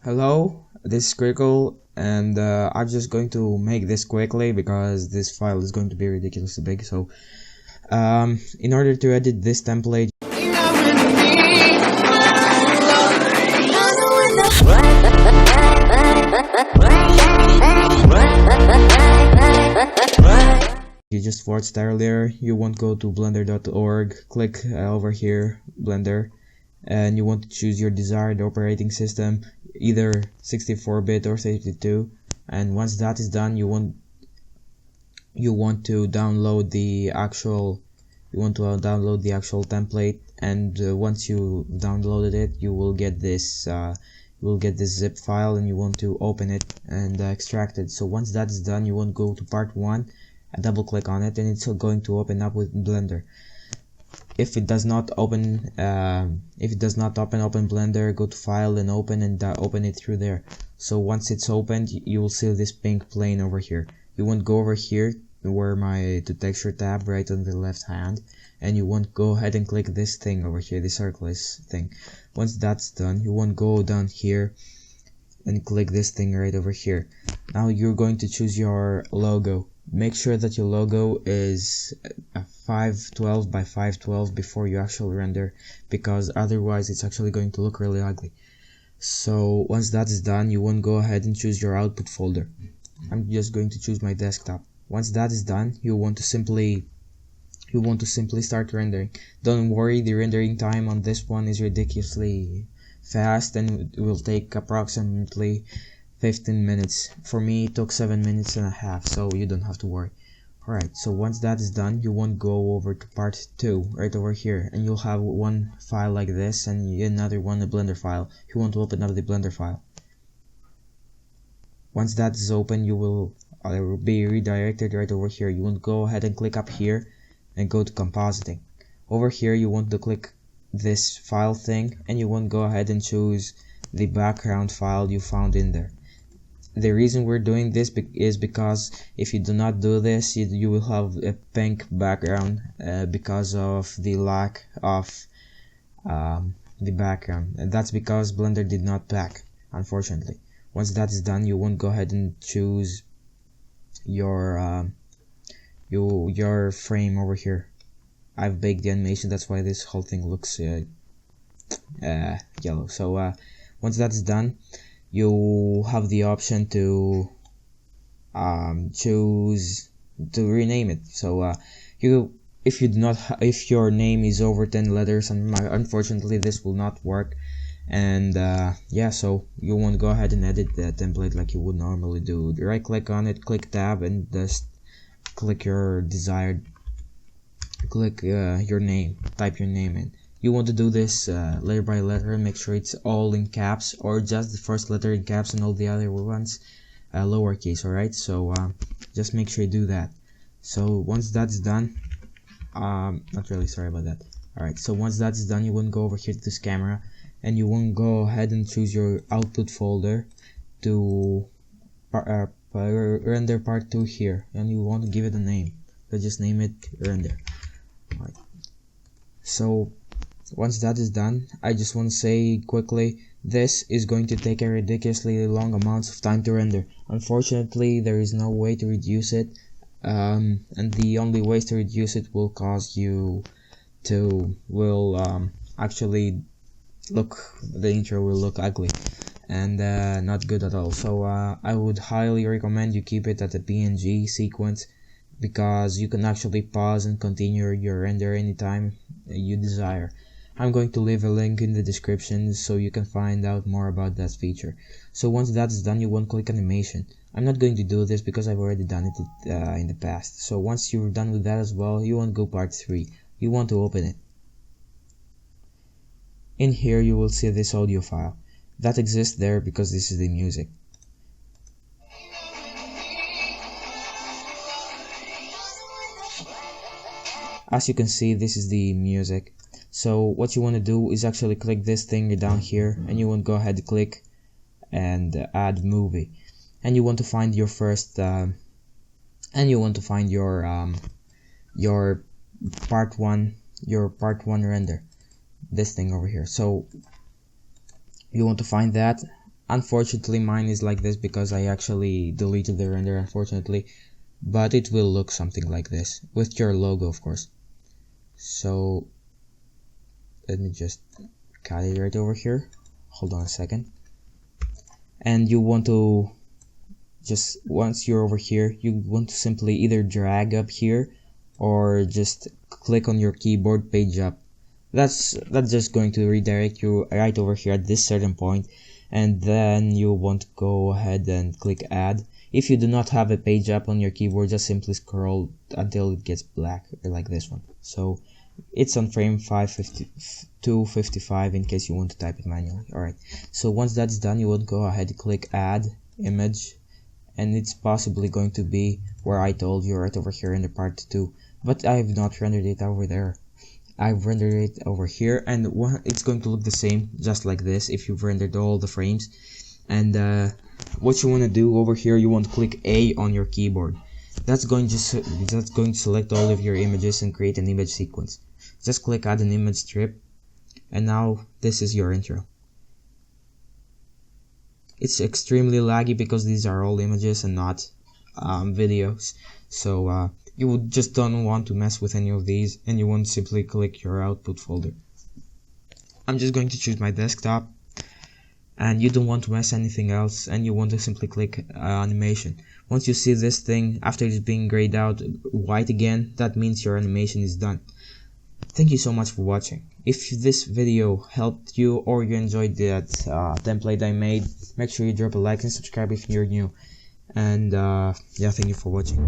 Hello, this is Critical, and I'm just going to make this quickly because this file is going to be ridiculously big. So in order to edit this template, you just watched earlier, you want to go to blender.org, click over here, Blender, and you want to choose your desired operating system, either 64-bit or 32, and once that is done, you want to download the actual template, and once you downloaded it, you will get this zip file, and you want to open it and extract it. So once that is done, you want to go to part 1 and double click on it, and it's going to open up with Blender. If it does not open, open Blender, go to File and Open, and open it through there. So once it's opened, you will see this pink plane over here. You want to go over here where the texture tab right on the left hand, and you want to go ahead and click this thing over here, the circlist thing. Once that's done, you want to go down here and click this thing right over here. Now you're going to choose your logo. Make sure that your logo is 512 by 512 before you actually render, because otherwise it's actually going to look really ugly. So once that is done, you want to go ahead and choose your output folder. I'm just going to choose my desktop. Once that is done, you want to simply start rendering. Don't worry, the rendering time on this one is ridiculously fast, and it will take approximately 15 minutes. For me, it took 7 minutes and a half, so you don't have to worry. Alright, so once that is done, you want to go over to part 2 right over here, and you'll have one file like this and another one, a Blender file. You want to open up the Blender file. Once that is open, you will be redirected right over here. You want to go ahead and click up here and go to compositing. Over here, you want to click this file thing, and you want to go ahead and choose the background file you found in there. The reason we're doing this is because if you do not do this, you will have a pink background because of the lack of the background, and that's because Blender did not pack, unfortunately. Once that is done, you want to go ahead and choose your frame over here. I've baked the animation, that's why this whole thing looks yellow. So once that's done, you have the option to choose to rename it. So if your name is over 10 letters, and unfortunately this will not work, and yeah, so you want to go ahead and edit the template like you would normally do. Right click on it, click tab, and just click your desired, your name, type your name in. You want to do this letter by letter, and make sure it's all in caps, or just the first letter in caps and all the other ones lowercase. Alright, so just make sure you do that. So once that's done, not really, sorry about that. Alright, so once that's done, you want to go over here to this camera, and you want to go ahead and choose your output folder to render part 2 here, and you want to give it a name. So just name it render. Alright, so once that is done, I just want to say quickly, this is going to take a ridiculously long amount of time to render. Unfortunately, there is no way to reduce it, and the only ways to reduce it will cause you to actually the intro will look ugly and not good at all. So I would highly recommend you keep it at a PNG sequence, because you can actually pause and continue your render anytime you desire. I'm going to leave a link in the description so you can find out more about that feature. So once that's done, you want to click animation. I'm not going to do this because I've already done it in the past. So once you're done with that as well, you want to go part 3. You want to open it. In here you will see this audio file. That exists there because this is the music. As you can see, this is the music. So what you want to do is actually click this thing down here, and you want to go ahead and click and add movie, and you want to find your first and you want to find your part 1 render, this thing over here. So you want to find that, Unfortunately mine is like this because I actually deleted the render, unfortunately, but it will look something like this with your logo, of course. So let me just cut it right over here. Hold on a second. And you want to just, once you're over here, you want to simply either drag up here or just click on your keyboard page up. That's just going to redirect you right over here at this certain point, and then you want to go ahead and click add. If you do not have a page up on your keyboard, just simply scroll until it gets black, like this one. So it's on frame 255 in case you want to type it manually. Alright, so once that's done, you would go ahead and click add image, and it's possibly going to be where I told you, right over here in the part 2, but I have not rendered it over there. I've rendered it over here, and it's going to look the same, just like this, if you've rendered all the frames. And what you want to do over here, you want to click A on your keyboard. That's going to select all of your images and create an image sequence. Just click add an image strip, and now this is your intro. It's extremely laggy because these are all images and not videos, so you would just don't want to mess with any of these, and you want to simply click your output folder. I'm just going to choose my desktop, and you don't want to mess anything else, and you want to simply click animation. Once you see this thing, after it's being grayed out white again, that means your animation is done. Thank you so much for watching. If this video helped you or you enjoyed that template I made, make sure you drop a like and subscribe if you're new. And yeah, thank you for watching.